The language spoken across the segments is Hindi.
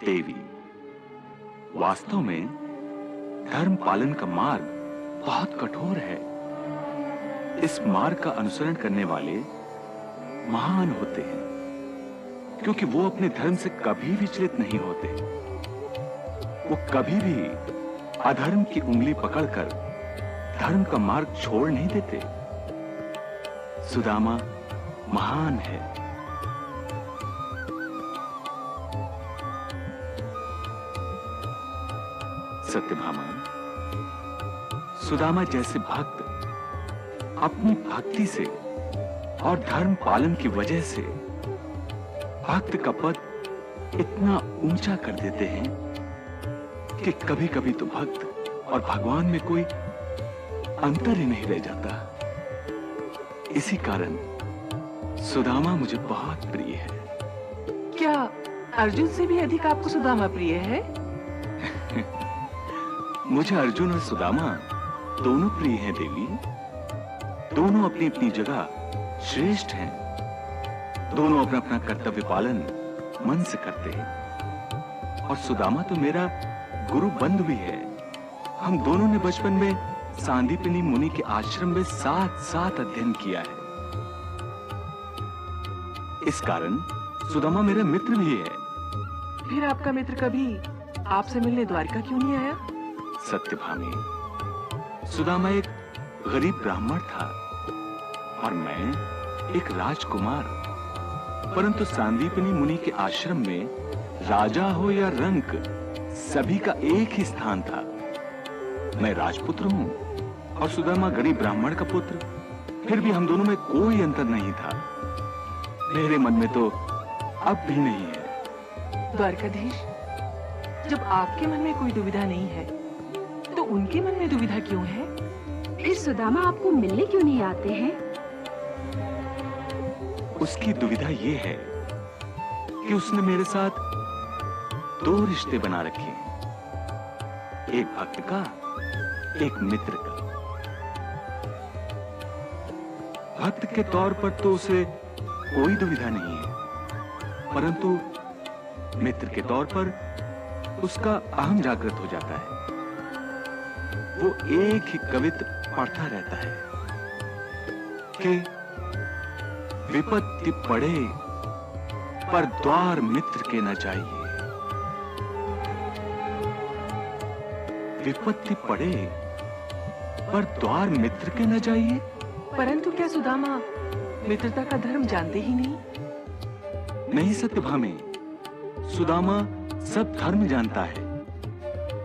देवी, वास्तव में धर्म पालन का मार्ग बहुत कठोर है। इस मार्ग का अनुसरण करने वाले महान होते हैं, क्योंकि वो अपने धर्म से कभी विचलित नहीं होते। वो कभी भी अधर्म की उंगली पकड़कर धर्म का मार्ग छोड़ नहीं देते। सुदामा महान है। सत्यभामा, सुदामा जैसे भक्त अपनी भक्ति से और धर्म पालन की वजह से भक्त का पद इतना ऊंचा कर देते हैं कि कभी कभी तो भक्त और भगवान में कोई अंतर ही नहीं रह जाता। इसी कारण सुदामा मुझे बहुत प्रिय है। क्या अर्जुन से भी अधिक आपको सुदामा प्रिय है? मुझे अर्जुन और सुदामा दोनों प्रिय हैं देवी। दोनों अपनी अपनी जगह श्रेष्ठ हैं। दोनों अपना अपना कर्तव्य पालन मन से करते हैं। और सुदामा तो मेरा गुरु बंधु भी है। हम दोनों ने बचपन में सांदीपनी मुनि के आश्रम में साथ साथ अध्ययन किया है। इस कारण सुदामा मेरा मित्र भी है। फिर आपका मित्र कभी आपसे मिलने द्वारका क्यों नहीं आया? सत्यभामी, सुदामा एक गरीब ब्राह्मण था और मैं एक राजकुमार। परंतु सांदीपनी मुनि के आश्रम में राजा हो या रंक, सभी का एक ही स्थान था। मैं राजपुत्र हूं और सुदामा गरीब ब्राह्मण का पुत्र। फिर भी हम दोनों में कोई अंतर नहीं था। मेरे मन में तो अब भी नहीं है। द्वारकाधीश, जब आपके मन में कोई दुविधा नहीं है तो उनके मन में दुविधा क्यों है? फिर सुदामा आपको मिलने क्यों नहीं आते हैं? उसकी दुविधा ये है कि उसने मेरे साथ दो रिश्ते बना रखे हैं, एक भक्त का, एक मित्र का। भक्त के तौर पर तो उसे कोई दुविधा नहीं है, परंतु मित्र के तौर पर उसका अहम जागृत हो जाता है। वो एक ही कवित पढ़ता रहता है कि विपत्ति पड़े पर द्वार मित्र के न जाइए। विपत्ति पड़े पर द्वार मित्र के न जाइए। परंतु क्या सुदामा मित्रता का धर्म जानते ही नहीं? नहीं सत्यभामे, सुदामा सब धर्म जानता है,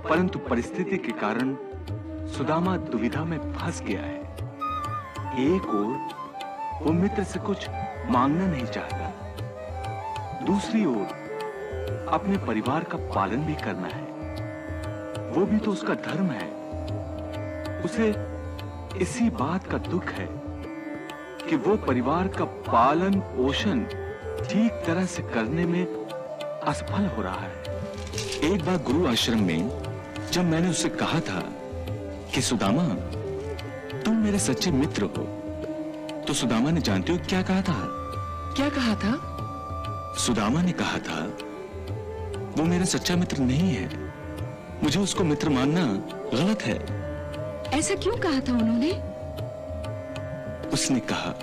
परंतु परिस्थिति के कारण सुदामा दुविधा में फंस गया है। एक ओर वो मित्र से कुछ मांगना नहीं चाहता, दूसरी ओर अपने परिवार का पालन भी करना है। वो भी तो उसका धर्म है। उसे इसी बात का दुख है कि वो परिवार का पालन पोषण ठीक तरह से करने में असफल हो रहा है। एक बार गुरु आश्रम में जब मैंने उससे कहा था कि सुदामा, तुम मेरे सच्चे मित्र हो, तो सुदामा ने जानते हो क्या कहा था? क्या कहा था? सुदामा ने कहा था, वो मेरा सच्चा मित्र नहीं है, मुझे उसको मित्र मानना गलत है। ऐसा क्यों कहा था उन्होंने? उसने कहा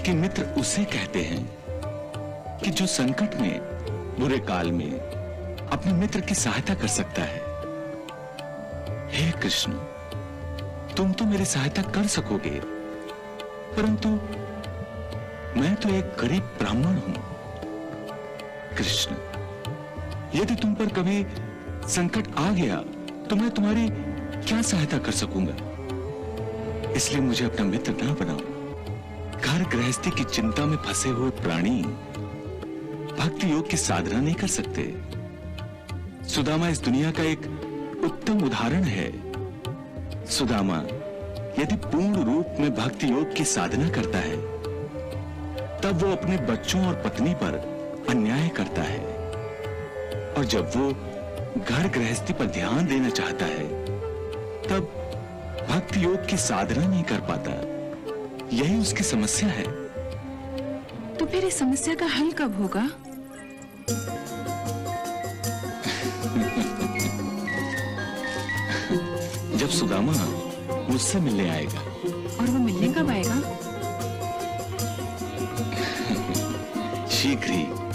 कि मित्र उसे कहते हैं कि जो संकट में, बुरे काल में अपने मित्र की सहायता कर सकता है। हे कृष्ण, तुम तो मेरी सहायता कर सकोगे, परंतु मैं तो एक गरीब ब्राह्मण हूं। कृष्ण, यदि तुम पर कभी संकट आ गया तो मैं तुम्हारी क्या सहायता कर सकूंगा? इसलिए मुझे अपना मित्र ना बनाओ। घर गृहस्थी की चिंता में फंसे हुए प्राणी भक्ति योग की साधना नहीं कर सकते। सुदामा इस दुनिया का एक उत्तम उदाहरण है। सुदामा यदि पूर्ण रूप में भक्ति योग की साधना करता है, तब वो अपने बच्चों और पत्नी पर अन्याय करता है, और जब वो घर गृहस्थी पर ध्यान देना चाहता है, तब भक्ति योग की साधना नहीं कर पाता। यही उसकी समस्या है। तो फिर इस समस्या का हल कब होगा? जब सुदामा मुझसे मिलने आएगा। और वो मिलने कब आएगा? शीघ्र ही।